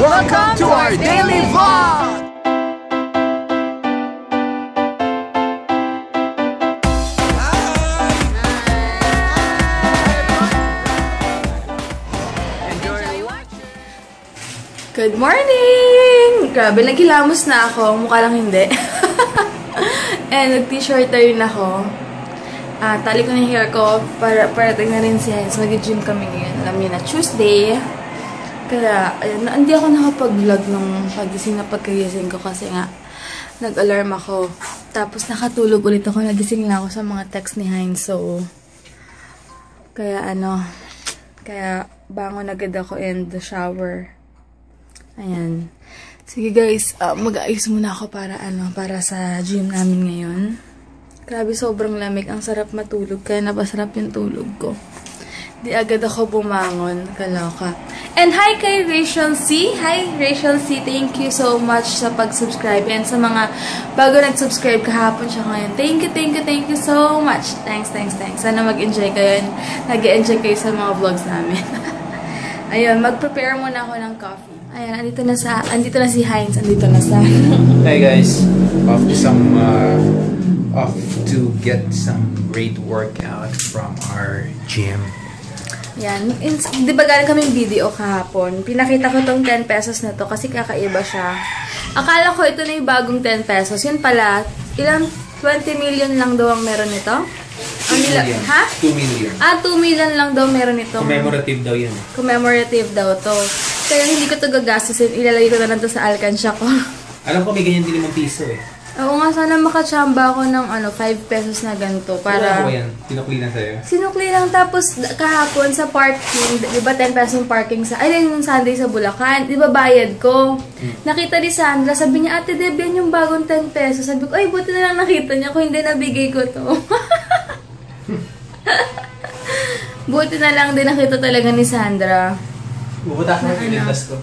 Welcome to our daily vlog! Good morning! Grabe, naghilamos na ako. Mukha lang hindi. And nag-t-shirt na rin ako. Tali ko na yung hair ko para tingnan rin siya. So, nag-gym kami ngayon. Alam niyo na, Tuesday. Kaya, ayun, hindi ako nakapag-vlog nung pagkagising ko kasi nga, nag-alarm ako. Tapos, nakatulog ulit ako. Nagising lang ako sa mga text ni Heinz. So, kaya bangon agad ako and the shower. Ayan. Sige guys, mag-aayos muna ako para sa gym namin ngayon. Grabe, sobrang lamig. Ang sarap matulog, kaya napasarap yung tulog ko. Di agad ako bumangon. Kaloka. And hi kay Rachel C. Hi Rachel C. Thank you so much sa pag-subscribe. And sa mga bago nag-subscribe, kahapon siya ngayon. Thank you so much. Thanks. Sana mag-enjoy kayo. Nag-enjoy kayo sa mga vlogs namin. Ayun, mag-prepare muna ako ng coffee. Ayan, andito na si Heinz, andito na sa... Hey guys, off to get some great workout from our gym. Yan, di ba galing kaming video kahapon? Pinakita ko tong 10 pesos na to kasi kakaiba siya. Akala ko ito na yung bagong 10 pesos. Yun pala, ilang 20 million lang daw ang meron nito? 2 million. Ha? 2 million. 2 million lang daw meron nito. Commemorative daw yun. Commemorative daw to. Kaya hindi ko ito gagastusin. Ilalagay ko na lang to sa alkansya ko. Alam ko may ganyan din 5 piso eh. Oo nga, sana makachamba ako ng 5 pesos na ganito. Para... Ano ba yan? Sinukli na sa'yo? Sinukli lang. Tapos kahapon sa parking, di ba 10 pesos yung parking sa... Ay, yung Sunday sa Bulacan. Di ba bayad ko? Nakita ni Sandra, sabi niya, Ate Deb, yan yung bagong 10 pesos. Sabi ko, ay, buti na lang nakita niya. Kung hindi, nabigay ko to. Buti na lang din nakita talaga ni Sandra. Bubutas mo yung kwintas ko.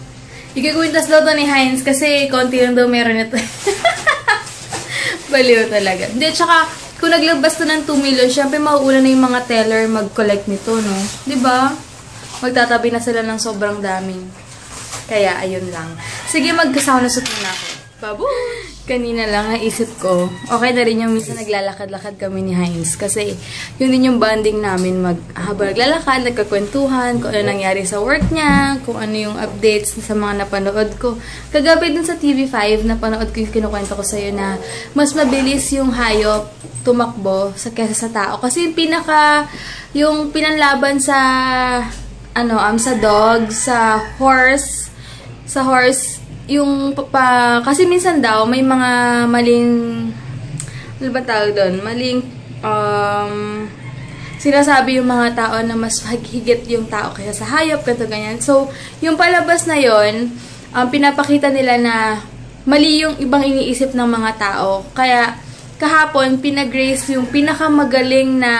Ikikwintas daw to ni Heinz kasi konti lang daw meron ito. Baliw talaga. Hindi, tsaka kung naglabas to ng 2 million, syempre mauuna na yung mga teller mag-collect nito, no? Diba? Magtatabi na sila ng sobrang daming. Kaya, ayun lang. Sige, mag-sauna suit muna ako. Babu! Kanina lang naisip ko, okay na rin yung minsan naglalakad-lakad kami ni Heinz. Kasi yun din yung bonding namin habang naglalakad, nagkakwentuhan, kung ano nangyari sa work niya, kung ano yung updates sa mga napanood ko. Kagabi dun sa TV5, napanood ko yung kinukwento ko sa'yo na mas mabilis yung hayop tumakbo kesa sa tao. Kasi yung pinanlaban sa sa dog, sa horse, kasi minsan daw, may mga maling, ano ba tawag doon? Maling, sinasabi yung mga tao na mas higit yung tao kaysa sa hayop, ganito, ganyan. So, yung palabas na yon, pinapakita nila na mali yung ibang iniisip ng mga tao. Kaya, kahapon, pinagrace yung pinakamagaling na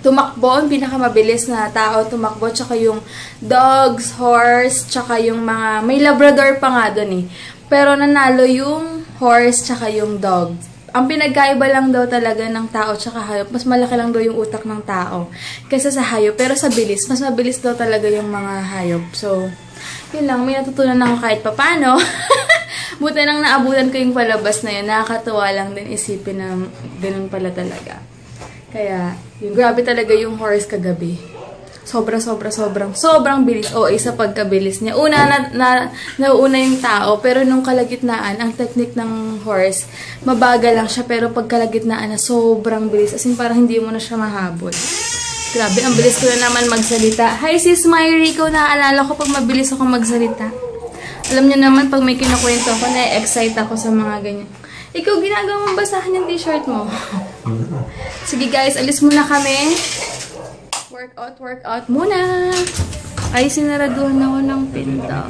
tumakbo, ang pinakamabilis na tao tumakbo, tsaka yung dogs, horse, tsaka yung mga, may labrador pa nga doon eh. Pero nanalo yung horse, tsaka yung dog. Ang pinagkaiba lang daw talaga ng tao tsaka hayop, mas malaki lang daw yung utak ng tao kaysa sa hayop. Pero sa bilis, mas mabilis daw talaga yung mga hayop. So, yun lang, may natutunan ako kahit papano. Buti nang naabutan ko yung palabas na yun, nakakatuwa lang din isipin na ganun pala talaga. Kaya, yung grabe talaga yung horse kagabi. Sobrang bilis. O, isa pagkabilis niya. Nauuna yung tao, pero nung kalagitnaan, ang technique ng horse, mabagal lang siya, pero pag kalagitnaan na sobrang bilis. As in, parang hindi mo na siya mahabol. Grabe, ang bilis ko na naman magsalita. Hi, sis Myrie, ikaw naaalala ko pag mabilis ako magsalita. Alam niyo naman, pag may kinukwento ako, na-excite ako sa mga ganyan. Ikaw, ginagawa mong basahan yung t-shirt mo. Sige guys, alis muna kami. Workout muna. Ay, sinaraduhan ako ng pinto.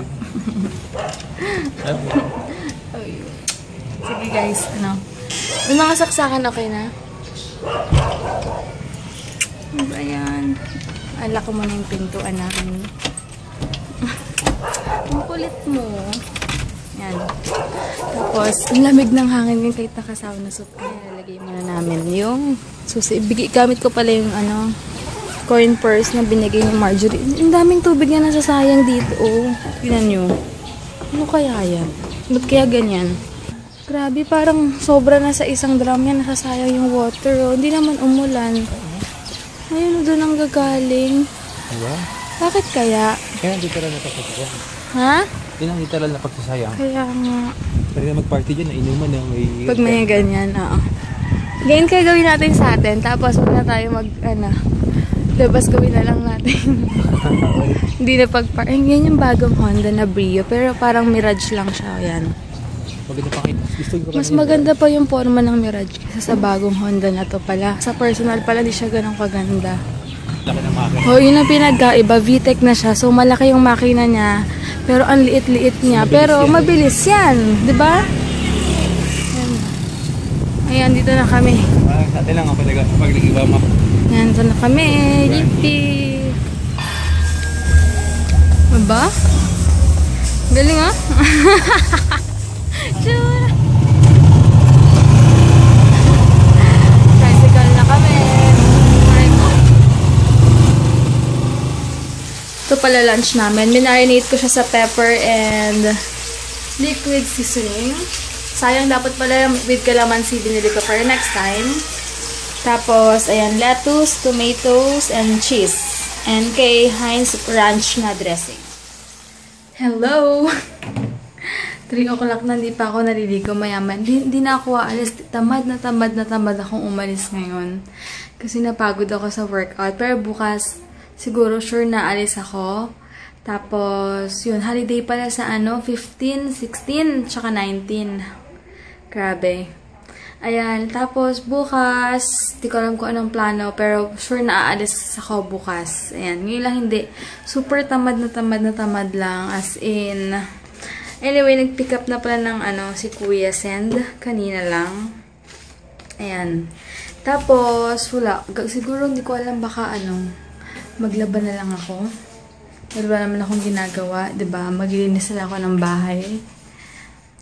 Sige guys, yung mga saksakan okay na? Ano ba yan? Ala ko muna yung pintuan namin. Ang kulit mo. Yan. Tapos, ang lamig ng hangin yung kahit nakasawa na suit. Kaya nalagay muna namin yung susi. Gamit ko pala yung coin purse na binigay ni Marjorie. Ang daming tubig na nasasayang dito. Oh, tingnan nyo. Ano kaya yan? Ba't kaya ganyan? Grabe, parang sobra na sa isang drum yan. Nasasayang yung water. Oh. Hindi naman umulan. Ayun, doon ang gagaling. Diba? Bakit kaya? Kaya literal na pagsasayang. Ha? Yun ang literal na pagsasayang. Kaya nga. Pwede na mag-party dyan, inuman na may... Pag may ganyan, oo. Ganyan kaya gawin natin sa atin. Tapos huwag na tayo labas gawin na lang natin. Hindi na pag-park. Yan yung bagong Honda na Brio. Pero parang Mirage lang siya. Yan. Maganda pa Mas maganda pa yung forma ng Mirage kaysa sa bagong Honda na to pala. Sa personal pala, di siya ganun kaganda. Laki ng makina. Oh, yun ang pinagkaiba. VTEC na siya. So, malaki yung makina niya. Pero ang liit-liit niya. Pero mabilis yan. Diba? Yan. Ayan, dito na kami. Sa atin lang ako pag-iba mo. Yan, dito na kami. Yippee! Diba? Galing ah. Sure. Tricycle na kami. Ito pala lunch namin. Minarinate ko siya sa pepper and liquid seasoning. Sayang, dapat pala with calamansi binili ko for next time. Tapos, ayan, lettuce, tomatoes, and cheese. And kay Heinz ranch na dressing. Hello! 3 o'clock na, hindi pa ako naliligo mayaman. Di na ako aalis. Tamad akong umalis ngayon. Kasi napagod ako sa workout. Pero bukas, siguro sure na alis ako. Tapos, yun, holiday pala sa 15, 16, tsaka 19. Grabe. Ayan, tapos bukas, di ko alam kung anong plano, pero sure na aalis ako bukas. Ayan, ngayon lang hindi. Super tamad lang. As in, anyway, nag-pick up na pala ng si Kuya Send kanina lang. Ayan. Tapos, wala. Siguro hindi ko alam baka maglaban na lang ako. Pero wala naman akong ginagawa, diba? Maglilinis na ako ng bahay.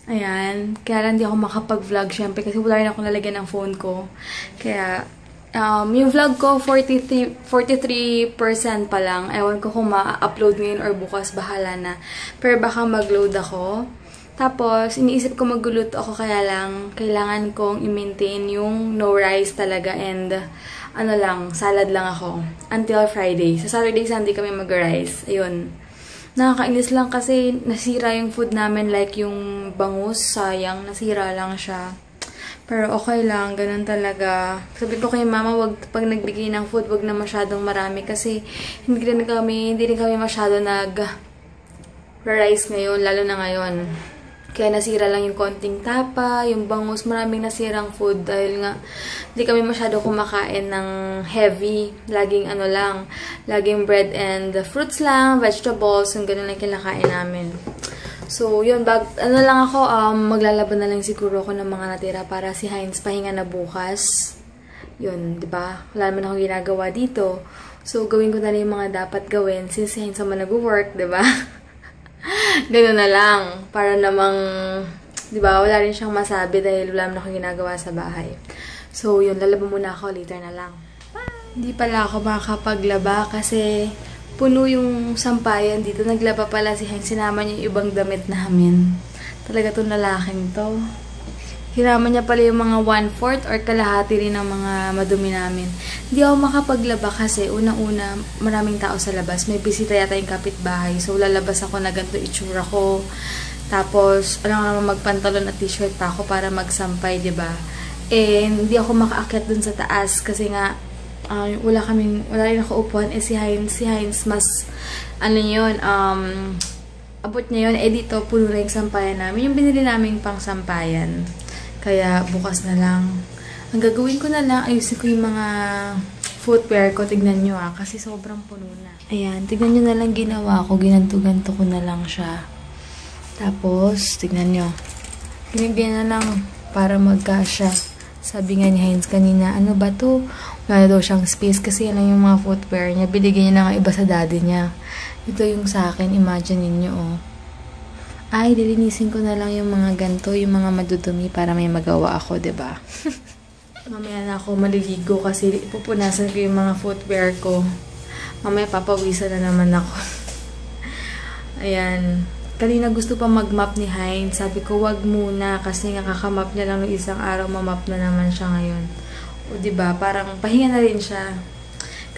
Ayan. Kaya lang hindi ako makapag-vlog syempre kasi wala rin ako nalagyan ng phone ko. Kaya, yung vlog ko, 43% pa lang. Ewan ko kung ma-upload ngayon or bukas, bahala na. Pero baka mag-load ako. Tapos, iniisip ko magluluto ako kaya lang, kailangan kong i-maintain yung no rice talaga and salad lang ako. Until Friday. Sa Saturday, Sunday kami mag-rice. Ayun. Nakakainis lang kasi nasira yung food namin, like yung bangus, sayang, nasira lang siya. Pero okay lang, ganun talaga. Sabi ko kay mama, pag nagbigay ng food, wag na masyadong marami kasi hindi rin kami masyado nag-rice ngayon, lalo na ngayon. Kaya nasira lang yung konting tapa, yung bangus, maraming nasirang food dahil nga hindi kami masyado kumakain ng heavy. Laging laging bread and fruits lang, vegetables, yung ganun lang kinakain namin. So, yun, maglalaban na lang siguro ako ng mga natira para si Heinz pahinga na bukas. Yun, diba? Wala naman akong ginagawa dito. So, gawin ko na lang yung mga dapat gawin since si Heinz naman nag-work, diba? Ganun na lang. Para namang, diba, wala rin siyang masabi dahil wala naman akong ginagawa sa bahay. So, yun, lalaba muna ako. Later na lang. Hindi pala ako makapaglaba kasi puno yung sampayan dito. Naglaba pala si Heinz. Sinama niya yung ibang damit namin. Talaga itong lalaking to. Hinama niya pala yung mga 1/4 or kalahati rin ng mga madumi namin. Hindi ako makapaglaba kasi unang-una maraming tao sa labas. May bisita yata yung kapitbahay. So lalabas ako na ganito itsura ko. Tapos naman magpantalon at t-shirt pa ako para magsampay, 'di ba? Hindi ako makaakyat dun sa taas kasi nga wala rin ako upuan. Si Heinz mas abot niya yun. Dito puno na yung sampayan namin. Yung binili namin pang sampayan. Kaya, bukas na lang. Ang gagawin ko na lang, ayusin ko yung mga footwear ko. Tignan nyo kasi sobrang puno na. Ayan, tignan nyo na lang ginawa ko. Ginanto-ganto ko na lang siya. Tapos, tignan nyo. Ginagyan na lang para magkasya. Sabi nga ni Heinz kanina, ano ba to? Wala daw siyang space kasi yan lang yung mga footwear niya. Binigyan niya na nga iba sa daddy niya. Ito yung sa akin. Imagine ninyo, Ay, dilinisin ko na lang yung mga ganto, yung mga madudumi para may magawa ako, 'di ba? Mamaya na ako maliligo kasi pupunasan ko yung mga footwear ko. Mamaya papawisan na naman ako. Ayan. Kanina gusto pa mag-map ni Hines. Sabi ko, wag muna. Kasi nga kakamap niya lang ng isang araw, mamap na naman siya ngayon. O diba, parang pahinga na rin siya.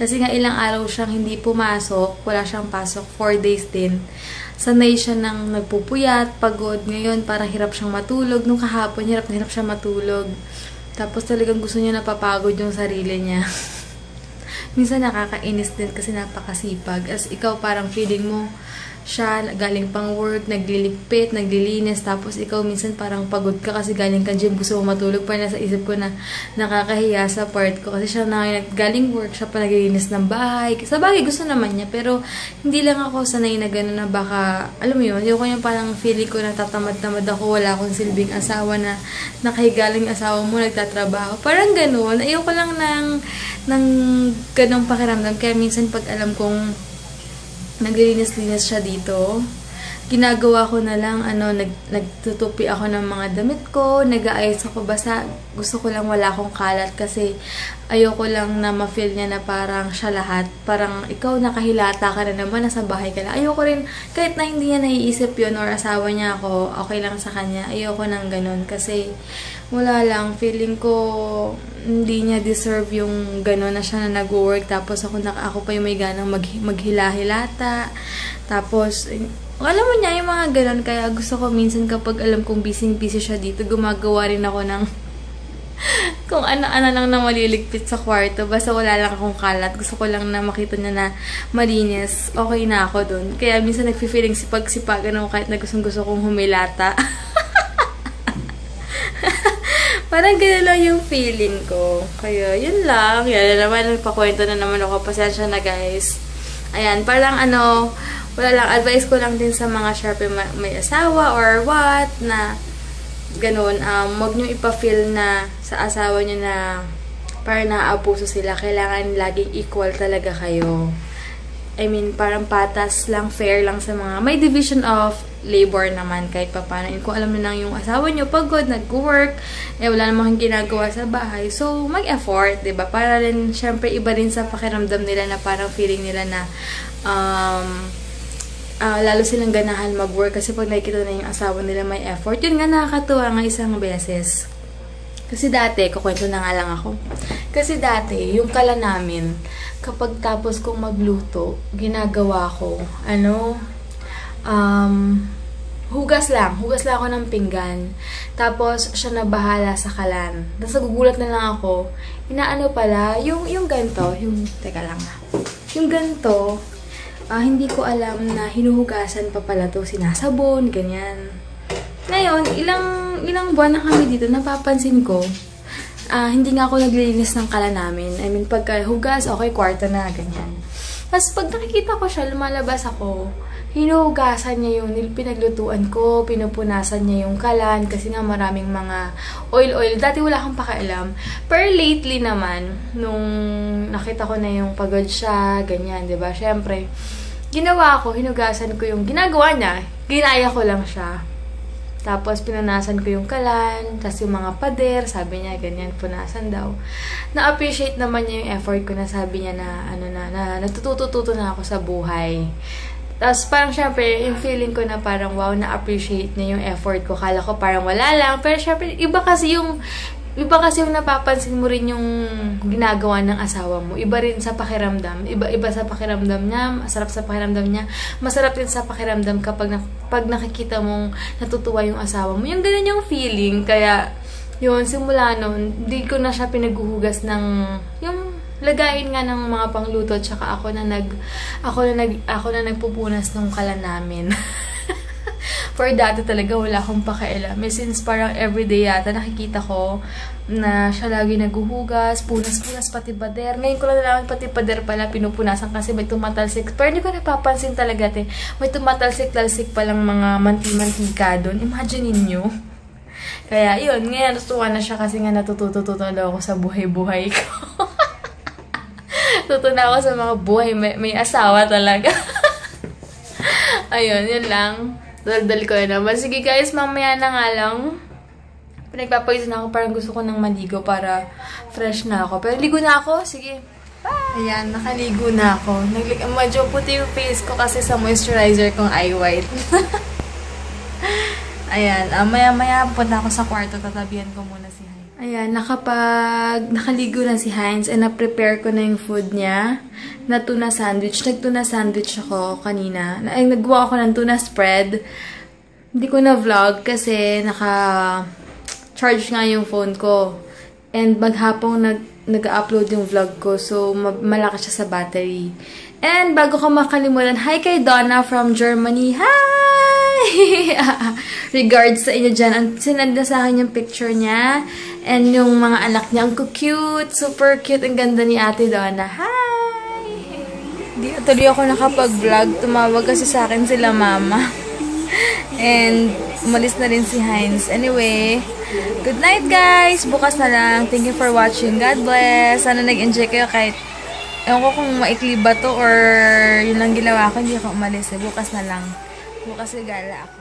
Kasi nga ilang araw siyang hindi pumasok. Wala siyang pasok. 4 days din. Sanay siya nang nagpupuyat, pagod. Ngayon, parang hirap siyang matulog. Nung kahapon, hirap na hirap siya matulog. Tapos talagang gusto niya napapagod yung sarili niya. Minsan nakakainis din kasi napakasipag. As ikaw parang feeling mo, siya galing pang work, nagliligpit, naglilinis, tapos ikaw minsan parang pagod ka kasi galing ka gym, gusto mo matulog pa. Nasa isip ko na nakakahiya sa part ko kasi siya na galing work, siya pa naglilinis ng bahay. Sa bagay gusto naman niya, pero hindi lang ako sanay na gano'n na baka, alam mo yun, yung kanya parang feeling ko na tatamad-tamad ako, wala akong silbing asawa na nakahiga lang yung asawa mo, nagtatrabaho. Parang gano'n, ayoko lang ng ganong pakiramdam. Kaya minsan pag alam kong naglilinis-linis siya dito, ginagawa ko na lang, nagtutupi ako ng mga damit ko, nag-aayos ako, basta gusto ko lang wala akong kalat kasi ayoko lang na ma-feel niya na parang siya lahat. Parang ikaw nakahilata ka na naman, nasa bahay ka lang. Ayoko rin, kahit na hindi niya naiisip yun or asawa niya ako, okay lang sa kanya. Ayoko nang ganun kasi wala lang, feeling ko hindi niya deserve yung gano'n na siya na nag-work. Tapos ako pa yung may ganang maghila-hilata. Tapos, alam mo niya yung mga gano'n. Kaya gusto ko minsan kapag alam kong busy-busy siya dito, gumagawa rin ako ng kung ano-ano lang na maliligpit sa kwarto. Basta wala lang akong kalat. Gusto ko lang na makita niya na malinis. Okay na ako dun. Kaya minsan nagfi-feeling sipag-sipagan ako kahit na gustong-gusto kong humilata. Parang gano'n lang yung feeling ko. Kaya, yun lang. Yan na naman, nagpakwento na naman ako. Pasensya na, guys. Ayan, parang wala lang, advice ko lang din sa mga syempre may asawa or what, na gano'n, wag nyo ipa-feel na sa asawa nyo na parang naaabuso sila. Kailangan laging equal talaga kayo. I mean, parang patas lang, fair lang sa mga, may division of labor naman kahit pa paano. Kung alam nyo lang yung asawa nyo, pagod, nag-work, wala namang ginagawa sa bahay. So, mag-effort, diba? Para rin, syempre, iba rin sa pakiramdam nila na parang feeling nila na, lalo silang ganahan mag-work kasi pag nakikita na yung asawa nila may effort, yun nga nakakatuwa nga isang beses. Kasi dati, kukwento na nga lang ako. Kasi dati, yung kala namin, kapag tapos kong magluto, ginagawa ko, hugas lang ako ng pinggan. Tapos, siya na bahala sa kalan. Tapos, nagugulat na lang ako, inaano pala, yung ganito, teka lang yung ganito, hindi ko alam na hinuhugasan pa pala to, sinasabon, ganyan. Ngayon, ilang buwan na kami dito, napapansin ko, hindi nga ako naglilinis ng kala namin. I mean, pagka hugas, okay, kwarto na, ganyan. Tapos, pag nakikita ko siya, lumalabas ako, hinuhugasan niya yung pinaglutuan ko, pinupunasan niya yung kalan, kasi nga maraming mga oil. Dati wala akong pakialam. Pero lately naman, nung nakita ko na yung pagod siya, ganyan, diba? Siyempre, ginawa ko, hinugasan ko yung ginagawa niya, ginaya ko lang siya. Tapos, pinunasan ko yung kalan, tapos yung mga pader, sabi niya, ganyan, punasan daw. Na-appreciate naman niya yung effort ko na sabi niya na, natututo na ako sa buhay. Tapos, parang syempre, yung feeling ko na parang, wow, na-appreciate niya yung effort ko. Kala ko parang wala lang. Pero syempre, iba kasi yung napapansin mo rin yung ginagawa ng asawa mo. Iba rin sa pakiramdam. Iba sa pakiramdam niya. Masarap sa pakiramdam niya. Masarap din sa pakiramdam kapag pag nakikita mong natutuwa yung asawa mo. Yung ganun yung feeling. Kaya, yun, simula nun, hindi ko na siya pinaguhugas ng, yung lagayin nga ng mga pangluto. Tsaka ako na nagpupunas ng kalan namin. For dati talaga wala akong pakialam. Since parang everyday yata nakikita ko na siya lagi naghuhugas, punas pati pader. Ngayon ko lang nalaman pati pader pala pinupunasan kasi may tumatalsik. Pero hindi ko napapansin talaga may tumatalsik-talsik palang mga mantika doon. Imagine niyo. Kaya yun, ngayon natutuwa na siya kasi nga natututo daw ako sa buhay-buhay ko. Tuto na ako sa mga buhay. May asawa talaga. Ayun, yun lang. Daldal ko na naman. Sige guys, mamaya na nga lang. Pinagpapawisan ako, parang gusto ko nang maligo para fresh na ako. Pero ligo na ako, sige. Ayan, nakaligo na ako. Medyo puti yung face ko kasi sa moisturizer kong eye white. Ayan, maya-maya punta ako sa kwarto, tatabihan ko muna si Heinz. Ayan, nakaligo na si Heinz and na-prepare ko na yung food niya na tuna sandwich. Nag-tuna sandwich ako kanina. Nagawa ako ng tuna spread. Hindi ko na vlog kasi naka-charge nga yung phone ko. And maghapong nag-upload yung vlog ko. So, malakas siya sa battery. And bago ko makalimutan, hi kay Donna from Germany. Hi! Regards sa inyo dyan. Sinend na sa akin yung picture niya. And yung mga anak niya. Ang cute. Super cute. Ang ganda ni Ate Donna. Hi! Di tuloy ako nakapag-vlog. Tumawag kasi sa akin sila mama. And umalis na rin si Heinz. Anyway, good night guys! Bukas na lang. Thank you for watching. God bless! Sana nag-enjoy kayo kahit ewan ko kung maikli ba to or yun lang ginawa ko. Hindi ako umalis. Bukas na lang. Bukas gala ako.